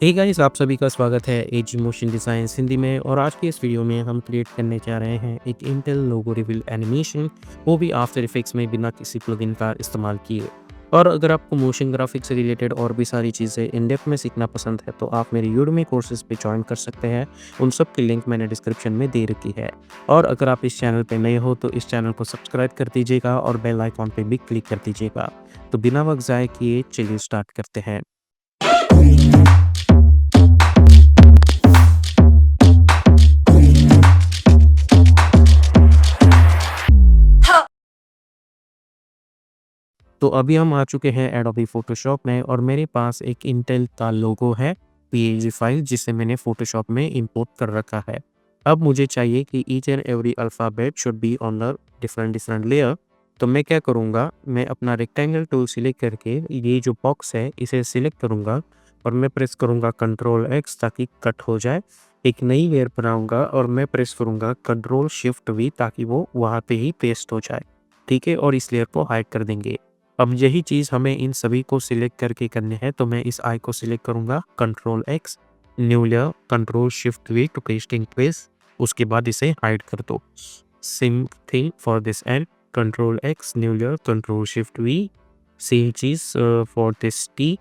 Hey guys, आप सभी का स्वागत है एजी मोशन डिज़ाइन्स हिंदी में। और आज की इस वीडियो में हम क्रिएट करने जा रहे हैं एक इंटेल लोगो रिवील एनिमेशन, वो भी आफ्टर इफेक्ट्स में बिना किसी प्लगइन का इस्तेमाल किए। और अगर आपको मोशन ग्राफिक्स से रिलेटेड और भी सारी चीज़ें इन डेप्थ में सीखना पसंद है तो आप मेरे यूडेमी कोर्सेज पे ज्वाइन कर सकते हैं। उन सब की लिंक मैंने डिस्क्रिप्शन में दे रखी है। और अगर आप इस चैनल पे नए हो तो इस चैनल को सब्सक्राइब कर दीजिएगा और बेल आइकॉन पे भी क्लिक कर दीजिएगा। तो बिना वक्त ज़ाय किए चलिए स्टार्ट करते हैं। तो अभी हम आ चुके हैं एडोबी फ़ोटोशॉप में और मेरे पास एक इंटेल का लोगो है, पीएनजी फाइल, जिसे मैंने फ़ोटोशॉप में इंपोर्ट कर रखा है। अब मुझे चाहिए कि each and every alphabet should be on the different layer. तो मैं क्या करूँगा, मैं अपना रेक्टेंगल टूल सिलेक्ट करके ये जो बॉक्स है इसे सिलेक्ट करूँगा और मैं प्रेस करूँगा कंट्रोल एक्स ताकि कट हो जाए। एक नई लेयर बनाऊँगा और मैं प्रेस करूँगा कंट्रोल शिफ्ट वी ताकि वो वहाँ पे ही पेस्ट हो जाए। ठीक है, और इस लेयर को हाइड कर देंगे। अब यही चीज़ हमें इन सभी को सिलेक्ट करके करनी है, तो मैं इस आई को सिलेक्ट करूँगा, control X, new layer, control shift V to paste in place. उसके बाद इसे हाइड कर दो। Same thing for this N, control X, new layer, control shift V. Same चीज़ for this T,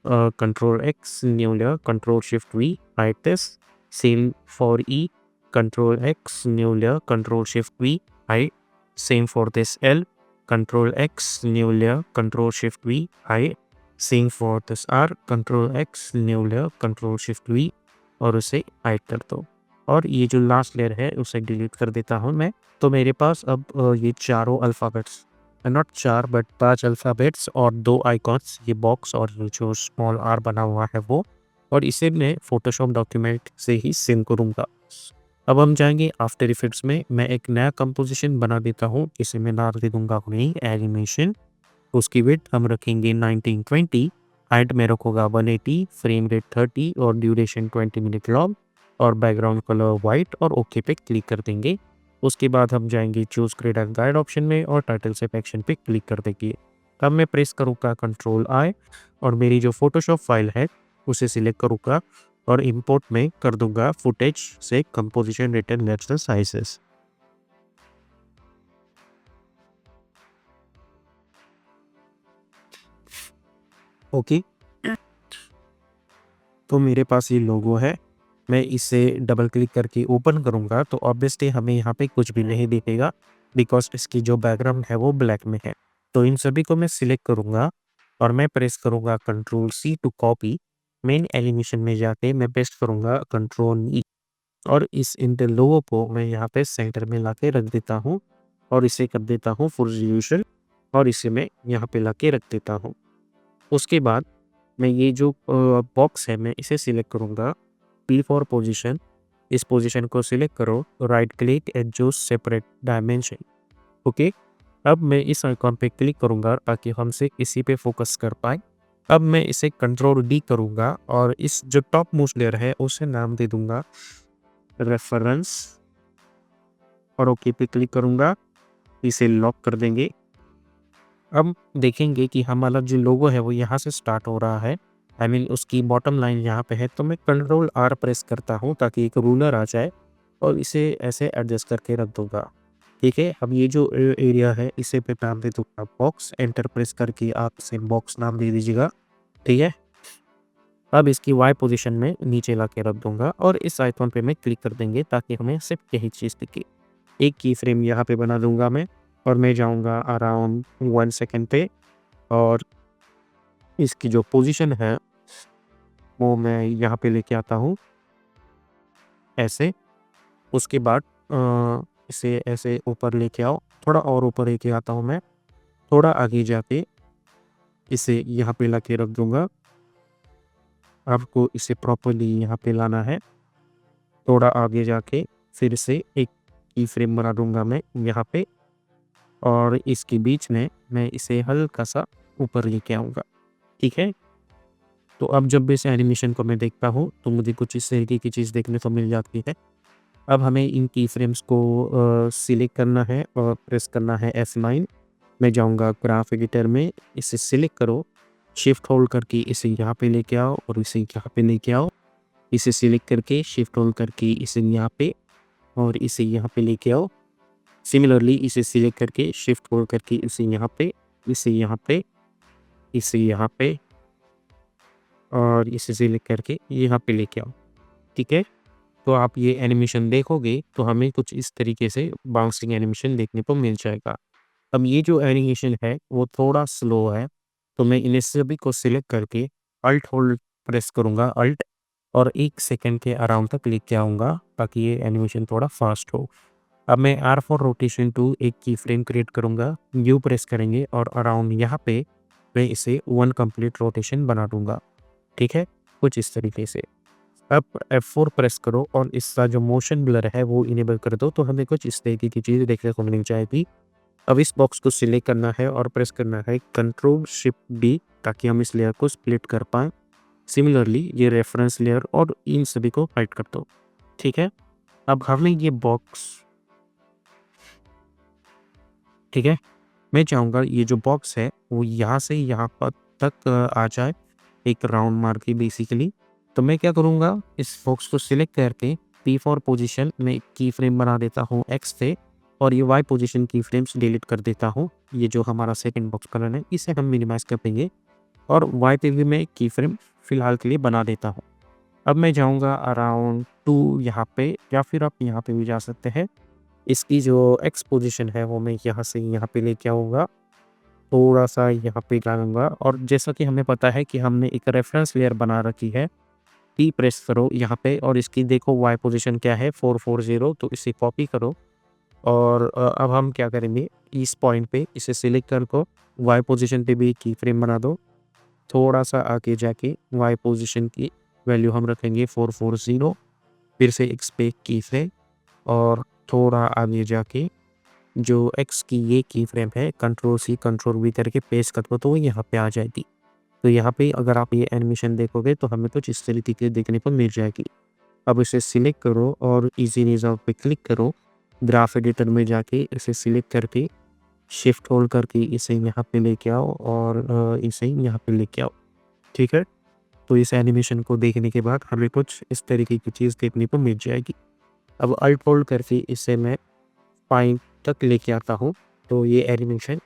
control X, new layer, control shift V, hide this. Same for E, control X, new layer, control shift V, hide. Same for this L, Control X, new layer, Control Shift V, hide. Same for this R, Control X, new layer, Control Shift V, और उसे hide कर दो। और ये जो last layer है उसे delete कर देता हूँ मैं। तो मेरे पास अब ये चारों अल्फ़ाबेट्स, नॉट चार बट 5 अल्फ़ाबेट्स और 2 आइकॉन्स, ये बॉक्स और जो स्मॉल आर बना हुआ है वो, और इसे मैं फ़ोटोशॉप डॉक्यूमेंट से ही सिंक करूँगा। अब हम जाएँगे आफ्टर इफेक्ट्स में। मैं एक नया कंपोज़िशन बना देता हूँ, इसे मैं नाम दे दूँगा हुई एनिमेशन। उसकी विड्थ हम रखेंगे 1920, हाइट में रखूँगा 180, फ्रेम रेट 30 और ड्यूरेशन 20 मिनट लॉन्ग, और बैकग्राउंड कलर वाइट, और ओके पे क्लिक कर देंगे। उसके बाद हम जाएँगे choose create and guide option में और टाइटल सेक्शन पे क्लिक कर देंगे। तब मैं प्रेस करूँगा कंट्रोल आई और मेरी जो फ़ोटोशॉप फाइल है उसे सिलेक्ट करूँगा और इंपोर्ट में कर दूँगा फुटेज से composition return natural sizes. Okay, तो मेरे पास ये लोगो है। मैं इसे डबल क्लिक करके ओपन करूँगा तो ऑब्वियसली हमें यहाँ पे कुछ भी नहीं दिखेगा, बिकॉज़ इसकी जो बैकग्राउंड है वो ब्लैक में है। तो इन सभी को मैं सिलेक्ट करूँगा और मैं प्रेस करूँगा control C to copy. Main animation में जाके मैं पेस्ट करूँगा कंट्रोल ई, और इस इंटेल लोगो को मैं यहाँ पे सेंटर में लाके रख देता हूँ और इसे कर देता हूँ फुल रेज़ोल्यूशन, और इसे मैं यहाँ पे लाके रख देता हूँ। उसके बाद मैं ये जो बॉक्स है मैं इसे सिलेक्ट करूँगा, पी फॉर पोजीशन। इस पोजीशन को सिलेक्ट करो, right click adjust separate dimension. Okay, अब मैं इस आइकॉन पे क्लिक करूँगा ताकि हम सिर्फ इसी पे फोकस कर पाएँ। अब मैं इसे कंट्रोल डी करूँगा और इस जो टॉप मोस्ट लेयर है उसे नाम दे दूँगा रेफरेंस, और ओके पे क्लिक करूँगा, इसे लॉक कर देंगे। अब देखेंगे कि हमारा जो लोगो है वो यहाँ से स्टार्ट हो रहा है, आई मीन उसकी बॉटम लाइन यहाँ पे है। तो मैं कंट्रोल आर प्रेस करता हूँ ताकि एक रूलर आ जाए और इसे ऐसे एडजस्ट करके रख दूंगा। ठीक है, अब ये जो एरिया है इसे पे नाम दे दूंगा बॉक्स। एंटर प्रेस करके आप इसे बॉक्स नाम दे दीजिएगा। ठीक है, अब इसकी वाई पोजीशन में नीचे ला के रख दूंगा और इस आइकॉन पे मैं क्लिक कर देंगे ताकि हमें सिर्फ यही चीज़ दिखे। एक की फ्रेम यहाँ पे बना दूंगा मैं, और मैं जाऊंगा अराउंड 1 सेकेंड पे, और इसकी जो पोजीशन है वो मैं यहाँ पे लेके आता हूँ ऐसे। उसके बाद इसे ऐसे ऊपर लेके आओ, थोड़ा और ऊपर लेके आता हूँ मैं, थोड़ा आगे जाके इसे यहाँ पे लाके रख दूंगा। आपको इसे प्रॉपर्ली यहाँ पे लाना है, थोड़ा आगे जाके फिर से एक की फ्रेम बना दूंगा मैं यहाँ पे, और इसके बीच में मैं इसे हल्का सा ऊपर लेके आऊँगा। ठीक है, तो अब जब भी इस एनिमेशन को मैं देखता हूँ तो मुझे कुछ इस तरीके की चीज़ देखने को मिल जाती है। अब हमें इन की फ्रेम्स को सिलेक्ट करना है और प्रेस करना है F9। मैं जाऊँगा ग्राफ एडिटर में, इसे सिलेक्ट करो शिफ्ट होल्ड करके इसे यहाँ पे लेके आओ और इसे यहाँ पे लेके आओ। इसे सिलेक्ट करके शिफ्ट होल्ड करके इसे यहाँ पे और इसे यहाँ पे लेके आओ। सिमिलरली इसे सिलेक्ट करके शिफ्ट होल्ड करके इसे यहाँ पे, इसे यहाँ पे, इसे यहाँ पे और इसे सिलेक्ट करके यहाँ पे लेके आओ। ठीक है, तो आप ये एनिमेशन देखोगे तो हमें कुछ इस तरीके से बाउंसिंग एनिमेशन देखने को मिल जाएगा। अब ये जो एनिमेशन है वो थोड़ा स्लो है, तो मैं इन सभी को सिलेक्ट करके अल्ट होल्ड प्रेस करूँगा, अल्ट, और 1 सेकंड के अराउंड तक लेके आऊँगा ताकि ये एनिमेशन थोड़ा फास्ट हो। अब मैं आर फॉर रोटेशन टू एक की फ्रेम क्रिएट करूँगा, यू प्रेस करेंगे और अराउंड यहाँ पे मैं इसे 1 कंप्लीट रोटेशन बना दूँगा। ठीक है, कुछ इस तरीके से। अब F4 प्रेस करो और इसका जो मोशन ब्लर है वो इनेबल कर दो, तो हमें कुछ इस तरीके की चीज़ देखने को मिल जाएगी। अब इस बॉक्स को सिलेक्ट करना है और प्रेस करना है कंट्रोल शिफ्ट डी ताकि हम इस लेयर को स्प्लिट कर पाएँ। सिमिलरली ये रेफरेंस लेयर और इन सभी को हाइड कर दो। ठीक है, अब हमें ये बॉक्स, ठीक है, मैं चाहूँगा ये जो बॉक्स है वो यहाँ से यहाँ पर तक आ जाए, एक राउंड मार के बेसिकली। तो मैं क्या करूँगा, इस बॉक्स को सिलेक्ट करके पी फॉर पोजीशन में की फ्रेम बना देता हूँ एक्स से और ये वाई पोजीशन की फ्रेम्स डिलीट कर देता हूँ। ये जो हमारा सेकंड बॉक्स कलर है इसे हम मिनिमाइज कर देंगे और वाई पे भी मैं की फ्रेम फिलहाल के लिए बना देता हूँ। अब मैं जाऊँगा अराउंड 2 यहाँ पे, या फिर आप यहाँ पे भी जा सकते हैं। इसकी जो एक्स पोजीशन है वो मैं यहाँ से यहाँ पे लेके आऊँगा, थोड़ा सा यहाँ पे डालूँगा और जैसा कि हमें पता है कि हमने एक रेफरेंस लेयर बना रखी है, टी प्रेस करो यहाँ पे और इसकी देखो वाई पोजीशन क्या है 440, तो इसे कॉपी करो और अब हम क्या करेंगे, इस पॉइंट पे इसे सिलेक्ट कर को वाई पोजीशन पे भी की फ्रेम बना दो। थोड़ा सा आगे जाके वाई पोजीशन की वैल्यू हम रखेंगे 440, फिर से एक्स पे की फ्रेम और थोड़ा आगे जाके जो एक्स की ये की फ्रेम है कंट्रोल सी कंट्रोल वी करके पेस्ट कर दो तो वो यहाँ पे आ जाएगी। तो यहाँ पे अगर आप ये एनिमेशन देखोगे तो हमें कुछ इस तरीके की देखने को मिल जाएगी। अब इसे सिलेक्ट करो और इजी रिजॉल्व पे क्लिक करो, ग्राफ एडिटर में जाके इसे सिलेक्ट करके शिफ्ट होल्ड करके इसे यहाँ पे लेके आओ और इसे यहाँ पे लेके आओ। ठीक है, तो इस एनिमेशन को देखने के बाद हमें कुछ इस तरीके की चीज़ देखने को मिल जाएगी। अब अल्ट होल्ड करके इसे मैं पॉइंट तक लेके आता हूँ, तो ये एनिमेशन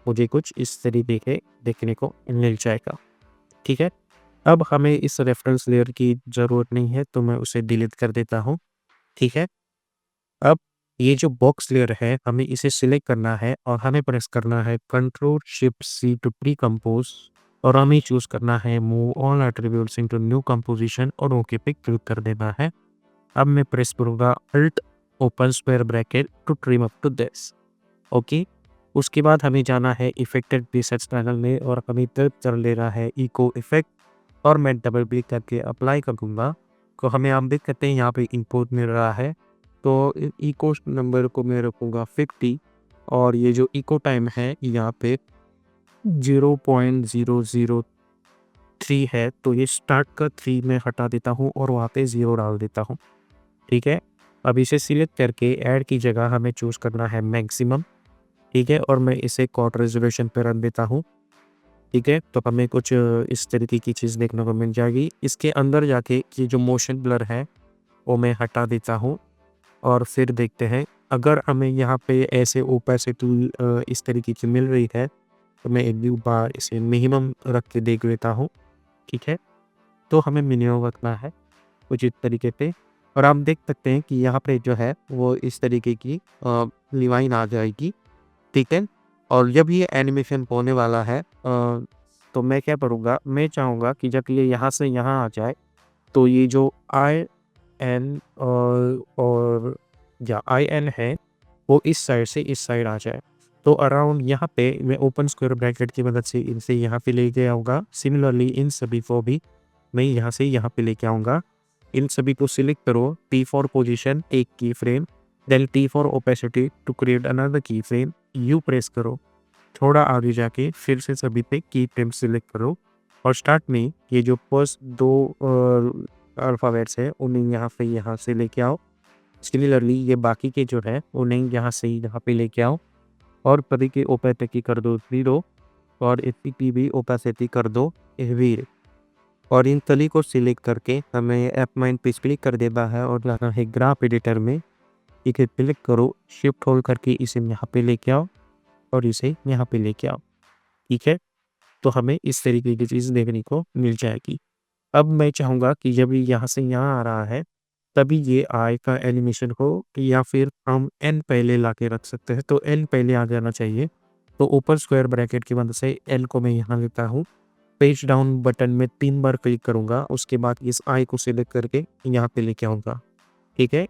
मुझे कुछ इस तरीके के देखने को मिल जाएगा। ठीक है, अब हमें इस रेफरेंस लेयर की ज़रूरत नहीं है तो मैं उसे डिलीट कर देता हूँ। ठीक है, अब ये जो बॉक्स लेयर है हमें इसे सिलेक्ट करना है और हमें प्रेस करना है control shift C to precompose और हमें चूज करना है move all attributes into new composition और ओके पे क्लिक कर देना है। अब मैं प्रेस करूँगा alt open square bracket to trim up to this. Okay, उसके बाद हमें जाना है इफेक्टेड प्रीसेट्स पैनल में और हमें तब कर लेना है इको इफेक्ट और मैं डबल क्लिक करके अप्लाई कर दूँगा। तो हमें आप देख सकते हैं यहाँ पे इनपुट मिल रहा है, तो इको नंबर को मैं रखूँगा 50 और ये जो इको टाइम है यहाँ पे 0.003 है, तो ये स्टार्ट का 3 मैं हटा देता हूँ और वहाँ पे 0 डाल देता हूँ। ठीक है, अब इसे सिलेक्ट करके ऐड की जगह हमें चूज़ करना है मैक्सिमम। ठीक है, और मैं इसे क्वाड रेजोल्यूशन पे रख देता हूँ। ठीक है, तो हमें कुछ इस तरीके की चीज़ देखने को मिल जाएगी। इसके अंदर जाके ये जो मोशन ब्लर है वो मैं हटा देता हूँ और फिर देखते हैं अगर हमें यहाँ पे ऐसे ओपेसिटी इस तरीके की मिल रही है तो मैं एक बार इसे मिनिमम रख के देख लेता हूँ। ठीक है, तो हमें मिनिमम रखना है कुछ इस तरीके पे और आप देख सकते हैं कि यहाँ पे जो है वो इस तरीके की लाइन आ जाएगी। ठीक है, और जब ये एनिमेशन होने वाला है तो मैं क्या करूँगा, मैं चाहूँगा कि जब ये यहाँ से यहाँ आ जाए तो ये जो आई एन और या आई एन है वो इस साइड से इस साइड आ जाए। तो अराउंड यहाँ पे मैं ओपन स्क्वायर ब्रैकेट की मदद से इनसे यहाँ पे लेके आऊँगा। सिमिलरली इन सभी को भी मैं यहाँ से यहाँ पे लेके आऊँगा। इन सभी को सिलेक्ट करो, टी फॉर पोजीशन एक keyframe, then T for opacity to create another keyframe, you press करो, थोड़ा आगे जाके फिर से सभी पे की फ्रेम सिलेक्ट करो और स्टार्ट में ये जो फर्स्ट 2 अल्फ़ाबेट्स है उन्हें यहाँ से लेके आओ। सिमिलरली ये बाकी के जो है उन्हें यहाँ से यहाँ पे लेके आओ और सभी के ओपेसिटी कर दो 0 और इसकी की भी ओपेसिटी कर दो हेवी। और इन सभी को सिलेक्ट करके हमें F9 पे क्लिक कर देना है और जाना है ग्राफ एडिटर में। इसे क्लिक करो, शिफ्ट होल्ड करके इसे यहाँ पे लेके आओ और इसे यहाँ पे लेके आओ। ठीक है, तो हमें इस तरीके की चीज़ देखने को मिल जाएगी। अब मैं चाहूँगा कि जब ये यहाँ से यहाँ आ रहा है, तभी ये आई का एनिमेशन हो, या फिर हम एन पहले ला के रख सकते हैं, तो एन पहले आ जाना चाहिए। तो ऊपर स्क्वायर ब्रैकेट की मदद से एन को मैं यहाँ लेता हूँ, पेज डाउन बटन में 3 बार क्लिक करूँगा, उसके बाद इस आई को सिलेक्ट करके यहाँ पे लेके आऊँगा। ठीक है,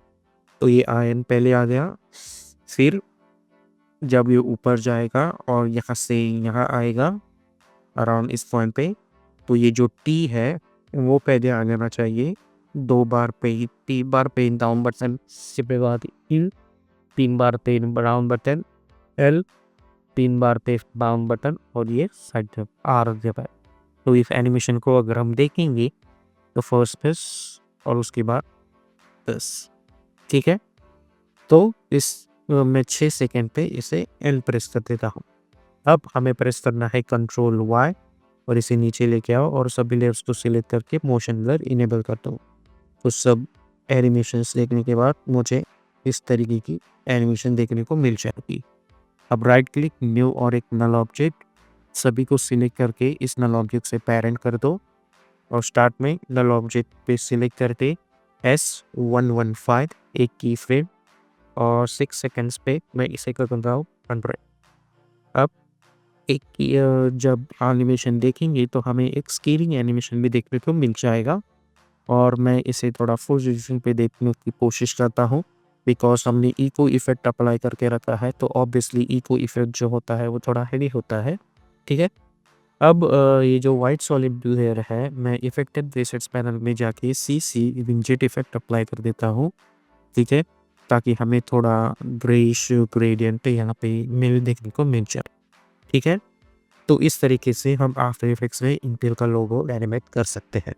तो ये आई एन पहले आ गया। फिर जब ये ऊपर जाएगा और यहाँ से यहाँ आएगा अराउंड इस पॉइंट पे, तो ये जो टी है वो पहले आ जाना चाहिए। 2 बार पे 3 बार पेन डाउन बटन से पे बाद इन 3 बार पेन डाउन बटन एल 3 बार पे डाउन बटन और ये साइड पे आर जब है। तो इस एनिमेशन को अगर हम देखेंगे तो फर्स्ट प्रेस और उसके बाद प्रेस। ठीक है, तो इस मैं 6 सेकंड पे इसे एल प्रेस कर देता हूँ। अब हमें प्रेस करना है कंट्रोल वाई और इसे नीचे लेके आओ और सभी लेयर्स को सिलेक्ट करके मोशन ब्लर इनेबल कर दो। तो सब एनिमेशंस देखने के बाद मुझे इस तरीके की एनिमेशन देखने को मिल जाएगी। अब राइट क्लिक न्यू और एक नल ऑब्जेक्ट, सभी को सिलेक्ट करके इस नल ऑब्जेक्ट से पेरेंट कर दो और स्टार्ट में नल ऑब्जेक्ट पे सिलेक्ट करके S115 एक की फ्रेम और 6 सेकंड्स पे मैं इसे कर दूंगा 100। अब एक जब एनिमेशन देखेंगे तो हमें एक स्केलिंग एनिमेशन भी देखने को मिल जाएगा और मैं इसे थोड़ा फुल रेजोल्यूशन पे देखने की कोशिश करता हूँ, बिकॉज हमने इको इफेक्ट अप्लाई करके रखा है, तो ऑब्वियसली इको इफेक्ट जो होता है वो थोड़ा हेवी होता है। ठीक है, अब ये जो वाइट सॉलिड ब्लू लेयर है, मैं इफेक्टेड प्रीसेट्स पैनल में जाके CC विंजेट इफेक्ट अप्लाई कर देता हूँ। ठीक है, ताकि हमें थोड़ा ग्रेइश ग्रेडियंट यहाँ पे मिल देखने को मिल जाए। ठीक है, तो इस तरीके से हम आफ्टर इफेक्ट्स में इंटेल का लोगो एनिमेट कर सकते हैं।